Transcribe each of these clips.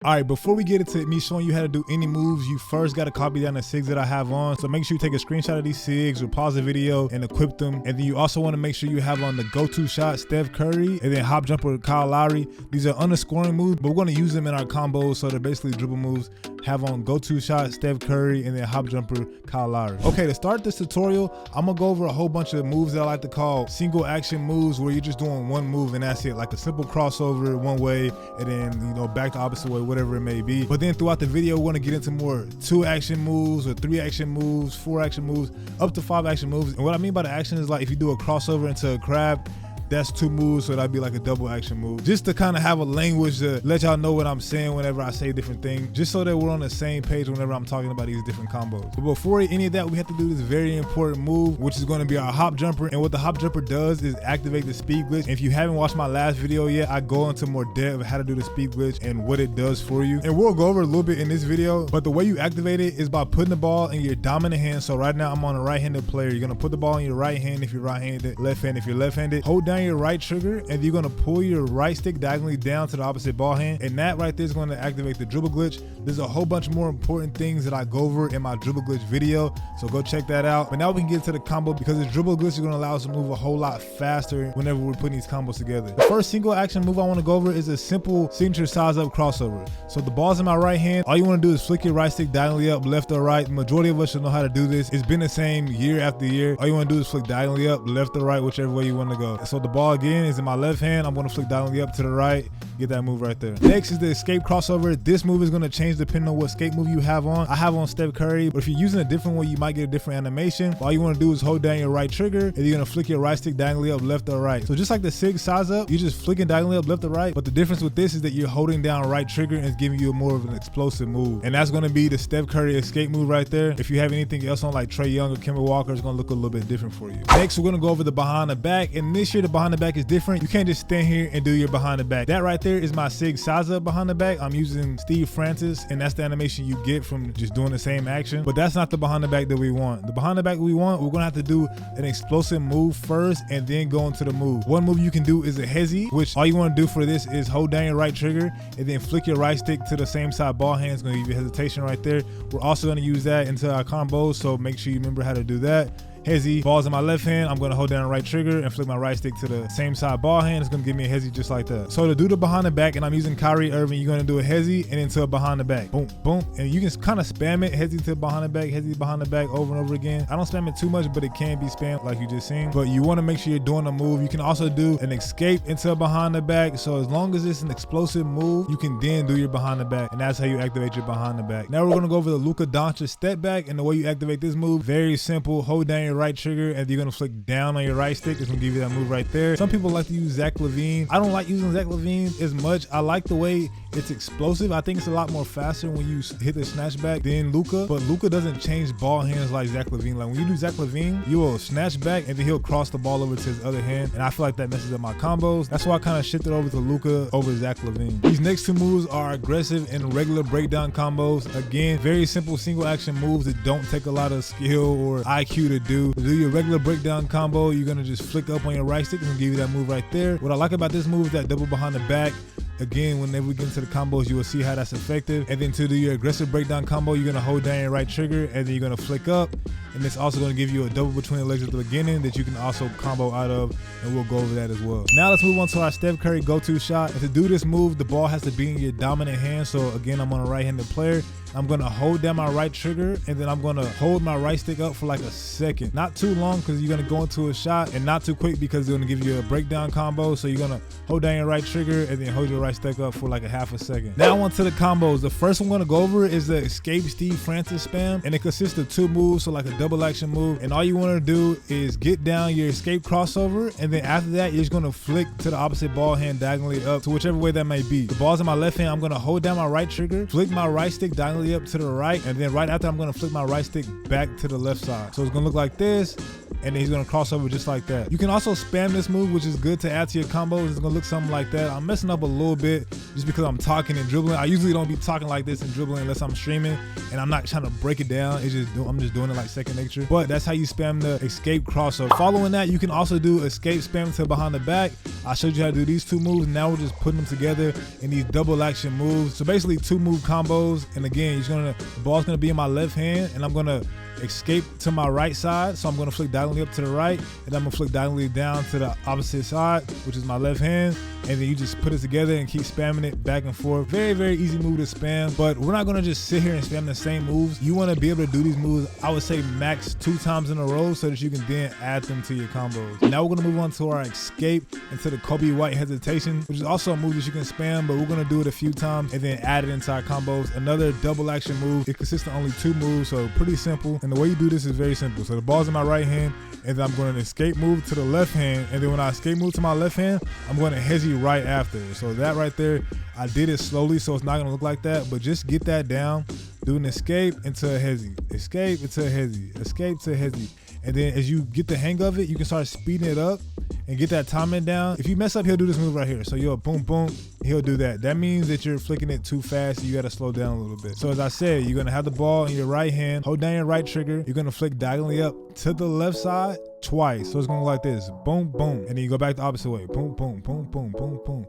All right, before we get into me showing you how to do any moves, you first got to copy down the sigs that I have on. So make sure you take a screenshot of these sigs or pause the video and equip them. And then you also want to make sure you have on the go-to shot Steph Curry and then hop jumper Kyle Lowry. These are underscoring moves, but we're going to use them in our combos. So they're basically dribble moves. Have on go-to shot Steph Curry and then hop jumper Kyle Lowry. Okay, to start this tutorial, I'm going to go over a whole bunch of moves that I like to call single action moves, where you're just doing one move and that's it. Like a simple crossover one way and then, you know, back the opposite way, whatever it may be. But then throughout the video, we're going to get into more 2 action moves or 3 action moves, 4 action moves, up to 5 action moves. And what I mean by the action is, like, if you do a crossover into a crab, that's 2 moves, so that'd be like a double action move. Just to kind of have a language to let y'all know what I'm saying whenever I say different things, just so that we're on the same page whenever I'm talking about these different combos. But before any of that, we have to do this very important move, which is going to be our hop jumper. And what the hop jumper does is activate the speed glitch. If you haven't watched my last video yet, I go into more depth of how to do the speed glitch and what it does for you. And we'll go over a little bit in this video, but the way you activate it is by putting the ball in your dominant hand. So right now I'm on a right-handed player. You're going to put the ball in your right hand if you're right-handed, left hand if you're left-handed. Hold down your right trigger, and you're going to pull your right stick diagonally down to the opposite ball hand, and that right there is going to activate the dribble glitch. There's a whole bunch more important things that I go over in my dribble glitch video, so go check that out. But now we can get to the combo, because the dribble glitch is going to allow us to move a whole lot faster whenever we're putting these combos together. The first single action move I want to go over is a simple signature size up crossover. So the ball's in my right hand. All you want to do is flick your right stick diagonally up, left or right. The majority of us should know how to do this. It's been the same year after year. All you want to do is flick diagonally up, left or right, whichever way you want to go. So the ball again is in my left hand. I'm going to flick diagonally up to the right, get that move right there. Next is the escape crossover. This move is going to change depending on what escape move you have on. I have on Steph Curry, but if you're using a different one, you might get a different animation. All you want to do is hold down your right trigger, and you're going to flick your right stick diagonally up, left or right. So just like the sig size up, you're just flicking diagonally up, left or right, but the difference with this is that you're holding down right trigger and it's giving you more of an explosive move. And that's going to be the Steph Curry escape move right there. If you have anything else on like Trae Young or Kemba Walker, it's going to look a little bit different for you. Next, we're going to go over the behind the back, and this year the behind the back is different. You can't just stand here and do your behind the back. That right there is my sig size up behind the back. I'm using Steve Francis, and that's the animation you get from just doing the same action, but that's not the behind the back that we want. The behind the back we want, we're gonna have to do an explosive move first and then go into the move. One move you can do is a hezzy, which all you want to do for this is hold down your right trigger and then flick your right stick to the same side ball hand. It's gonna give you hesitation right there. We're also gonna use that into our combos, so make sure you remember how to do that. Hezzy, ball's in my left hand. I'm going to hold down the right trigger and flick my right stick to the same side ball hand. It's going to give me a hezzy just like that. So to do the behind the back, and I'm using Kyrie Irving, you're going to do a hezzy and into a behind the back. Boom, boom. And you can kind of spam it, hezzy to behind the back, hezzy behind the back over and over again. I don't spam it too much, but it can be spammed like you just seen. But you want to make sure you're doing a move. You can also do an escape into a behind the back. So as long as it's an explosive move, you can then do your behind the back. And that's how you activate your behind the back. Now we're going to go over the Luka Doncic step back, and the way you activate this move, very simple. Hold down your right trigger and you're gonna flick down on your right stick. It's gonna give you that move right there. Some people like to use Zach LaVine. I don't like using Zach LaVine as much. I like the way it's explosive. I think it's a lot more faster when you hit the snatch back than Luka, but Luka doesn't change ball hands like Zach LaVine. Like when you do Zach LaVine, you will snatch back and then he'll cross the ball over to his other hand, and I feel like that messes up my combos. That's why I kind of shifted over to Luka over Zach LaVine. These next 2 moves are aggressive and regular breakdown combos. Again, very simple single action moves that don't take a lot of skill or IQ to do. To do your regular breakdown combo, you're gonna just flick up on your right stick and give you that move right there. What I like about this move is that double behind the back. Again, whenever we get into the combos, you will see how that's effective. And then to do your aggressive breakdown combo, you're gonna hold down your right trigger and then you're gonna flick up. And it's also gonna give you a double between the legs at the beginning that you can also combo out of, and we'll go over that as well. Now let's move on to our Steph Curry go-to shot. And to do this move, the ball has to be in your dominant hand. So again, I'm on a right-handed player. I'm gonna hold down my right trigger and then I'm gonna hold my right stick up for like a second. Not too long, because you're gonna go into a shot, and not too quick because it's gonna give you a breakdown combo. So you're gonna hold down your right trigger and then hold your right stick up for like a half a second. Now on to the combos. The first one I'm gonna go over is the escape Steve Francis spam, and it consists of 2 moves, so like a double action move. And all you wanna do is get down your escape crossover, and then after that you're just gonna flick to the opposite ball hand diagonally up to whichever way that may be. The ball's in my left hand. I'm gonna hold down my right trigger, flick my right stick diagonally up to the right, and then right after I'm gonna flick my right stick back to the left side. So it's gonna look like this, and then he's gonna cross over just like that. You can also spam this move, which is good to add to your combos. It's gonna look something like that. I'm messing up a little bit, just because I'm talking and dribbling. I usually don't be talking like this and dribbling unless I'm streaming and I'm not trying to break it down. It's just I'm just doing it like second nature. But that's how you spam the escape crossover. Following that, you can also do escape spam to behind the back. I showed you how to do these 2 moves. Now we're just putting them together in these double action moves. So basically 2 move combos. And again, the ball's gonna be in my left hand and I'm gonna escape to my right side. So I'm gonna flick diagonally up to the right and I'm gonna flick diagonally down to the opposite side, which is my left hand. And then you just put it together and keep spamming it back and forth. Very, very easy move to spam, but we're not gonna just sit here and spam the same moves. You wanna be able to do these moves, I would say max 2 times in a row so that you can then add them to your combos. Now we're gonna move on to our escape into the Kobe White hesitation, which is also a move that you can spam, but we're gonna do it a few times and then add it into our combos. Another double action move. It consists of only 2 moves, so pretty simple. And the way you do this is very simple. So the ball's in my right hand, and then I'm going to escape move to the left hand, and then when I escape move to my left hand, I'm going to hezzy right after. So that right there, I did it slowly, so it's not going to look like that, but just get that down. Do an escape into a hezzy, escape into a hezzy, escape to a hezzy. And then as you get the hang of it, you can start speeding it up and get that timing down. If you mess up, he'll do this move right here. So you'll boom, boom, he'll do that. That means that you're flicking it too fast. You got to slow down a little bit. So as I said, you're going to have the ball in your right hand, hold down your right trigger. You're going to flick diagonally up to the left side twice. So it's going to look like this, boom, boom. And then you go back the opposite way, boom, boom, boom, boom, boom, boom.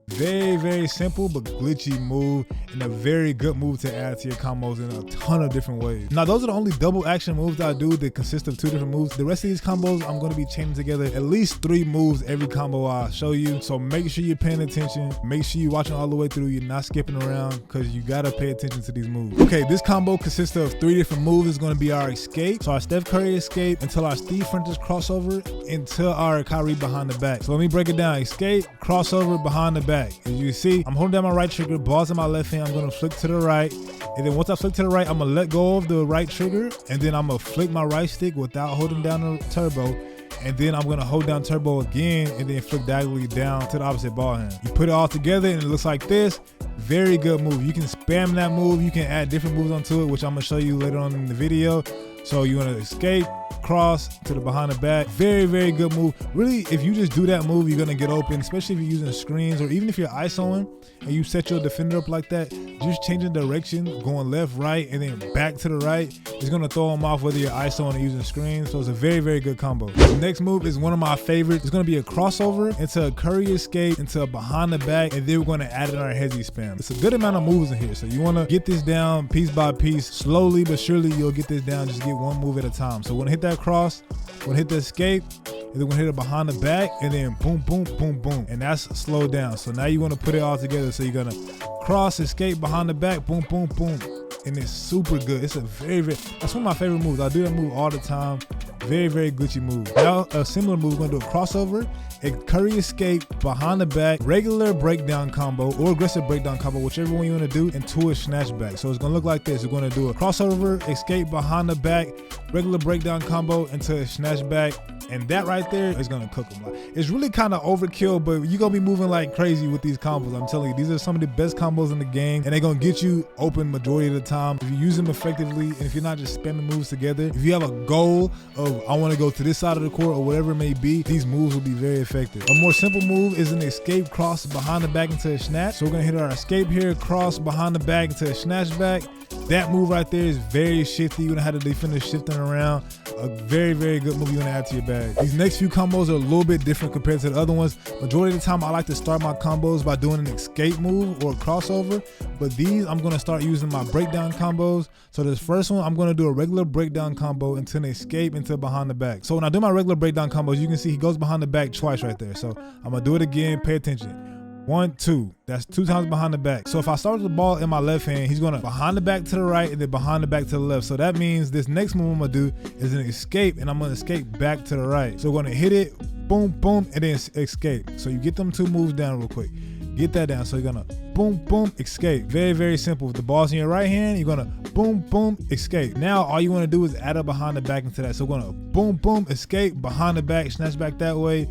Very, very simple but glitchy move and a very good move to add to your combos in a ton of different ways. Now those are the only double action moves that I do that consist of 2 different moves. The rest of these combos I'm going to be chaining together at least 3 moves every combo I show you. So make sure you're paying attention. Make sure you're watching all the way through. You're not skipping around because you got to pay attention to these moves. Okay, this combo consists of 3 different moves. It's going to be our escape. So our Steph Curry escape until our Steve French's crossover until our Kyrie behind the back. So let me break it down. Escape, crossover, behind the back. As you see, I'm holding down my right trigger, ball's in my left hand, I'm gonna flick to the right. And then once I flick to the right, I'm gonna let go of the right trigger. And then I'm gonna flick my right stick without holding down the turbo. And then I'm gonna hold down turbo again and then flick diagonally down to the opposite ball hand. You put it all together and it looks like this. Very good move. You can spam that move. You can add different moves onto it, which I'm gonna show you later on in the video. So you wanna escape, cross to the behind the back. Very, very good move. Really, if you just do that move, you're gonna get open, especially if you're using screens or even if you're ISOing and you set your defender up like that, just changing direction, going left, right, and then back to the right, it's gonna throw them off whether you're ISOing or using screens. So it's a very, very good combo. The next move is one of my favorites. It's gonna be a crossover into a Curry escape, into a behind the back, and then we're gonna add in our hezzy spam. It's a good amount of moves in here. So you wanna get this down piece by piece, slowly but surely you'll get this down. Just get one move at a time. So we're gonna hit that cross, we're gonna hit the escape, and then we're gonna hit it behind the back, and then boom, boom, boom, boom. And that's slowed down. So now you wanna put it all together. So you're gonna cross, escape, behind the back, boom, boom, boom. And it's super good. It's a that's one of my favorite moves. I do that move all the time. Very, very glitchy move. Now a similar move, we're gonna do a crossover, a Curry escape, behind the back, regular breakdown combo or aggressive breakdown combo, whichever one you wanna do, into a snatch back. So it's gonna look like this. We're gonna do a crossover, escape, behind the back, regular breakdown combo into a snatch back. And that right there is gonna cook them. Like, it's really kind of overkill, but you're gonna be moving like crazy with these combos. I'm telling you, these are some of the best combos in the game, and they're gonna get you open majority of the time if you use them effectively, and if you're not just spamming moves together. If you have a goal of I want to go to this side of the court or whatever it may be, these moves will be very effective. A more simple move is an escape, cross behind the back into a snatch. So we're gonna hit our escape here, cross behind the back into a snatch back. That move right there is very shifty. You're gonna have the defender shifting around. A very, very good move you're gonna add to your bag. These next few combos are a little bit different compared to the other ones. Majority of the time, I like to start my combos by doing an escape move or a crossover, but these I'm gonna start using my breakdown combos. So this first one, I'm gonna do a regular breakdown combo into an escape into behind the back. So when I do my regular breakdown combos, you can see he goes behind the back twice right there. So I'm gonna do it again, pay attention. 1, 2, that's 2 times behind the back. So if I start with the ball in my left hand, he's gonna behind the back to the right and then behind the back to the left. So that means this next move I'm gonna do is an escape, and I'm gonna escape back to the right. So we're gonna hit it, boom, boom, and then escape. So you get them 2 moves down real quick. Get that down. So you're gonna boom, boom, escape. Very, very simple. With the ball's in your right hand, you're gonna boom, boom, escape. Now all you wanna do is add a behind the back into that. So we're gonna boom, boom, escape, behind the back, snatch back that way,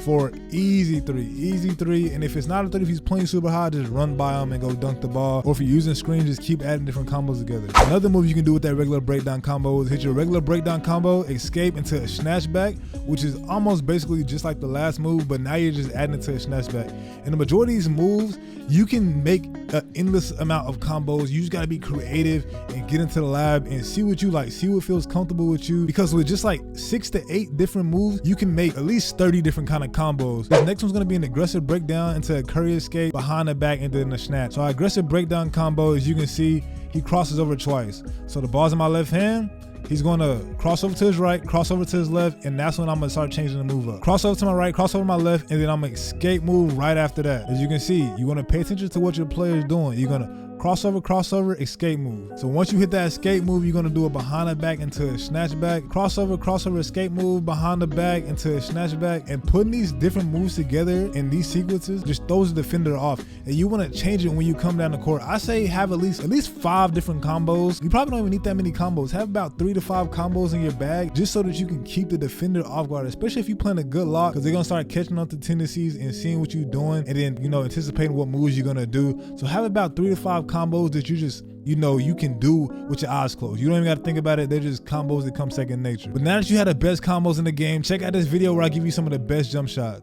for easy three. And if it's not a three, if he's playing super high, just run by him and go dunk the ball. Or if you're using screens, just keep adding different combos together. Another move you can do with that regular breakdown combo is hit your regular breakdown combo, escape into a snatchback, which is almost basically just like the last move, but now you're just adding it to a snatchback. And the majority of these moves, you can make an endless amount of combos. You just gotta be creative and get into the lab and see what you like, see what feels comfortable with you. Because with just like 6 to 8 different moves, you can make at least 30 different kind of combos. This next one's gonna be an aggressive breakdown into a curry escape, behind the back, and then a snatch. So our aggressive breakdown combo, as you can see, he crosses over twice. So the ball's in my left hand, he's gonna cross over to his right, cross over to his left, and that's when I'm gonna start changing the move up. Cross over to my right, cross over to my left, and then I'm gonna escape move right after that. As you can see, you wanna pay attention to what your player is doing. You're gonna crossover, escape move. So once you hit that escape move, you're gonna do a behind the back into a snatchback, crossover, escape move, behind the back into a snatchback. And putting these different moves together in these sequences just throws the defender off. And you wanna change it when you come down the court. I say have at least 5 different combos. You probably don't even need that many combos. Have about 3 to 5 combos in your bag, just so that you can keep the defender off guard, especially if you're playing a good lock, because they're gonna start catching up to tendencies and seeing what you're doing, and then, you know, anticipating what moves you're gonna do. So have about 3 to 5 combos that you just, you know, you can do with your eyes closed. You don't even got to think about it. They're just combos that come second nature. But now that you have the best combos in the game, check out this video where I give you some of the best jump shots.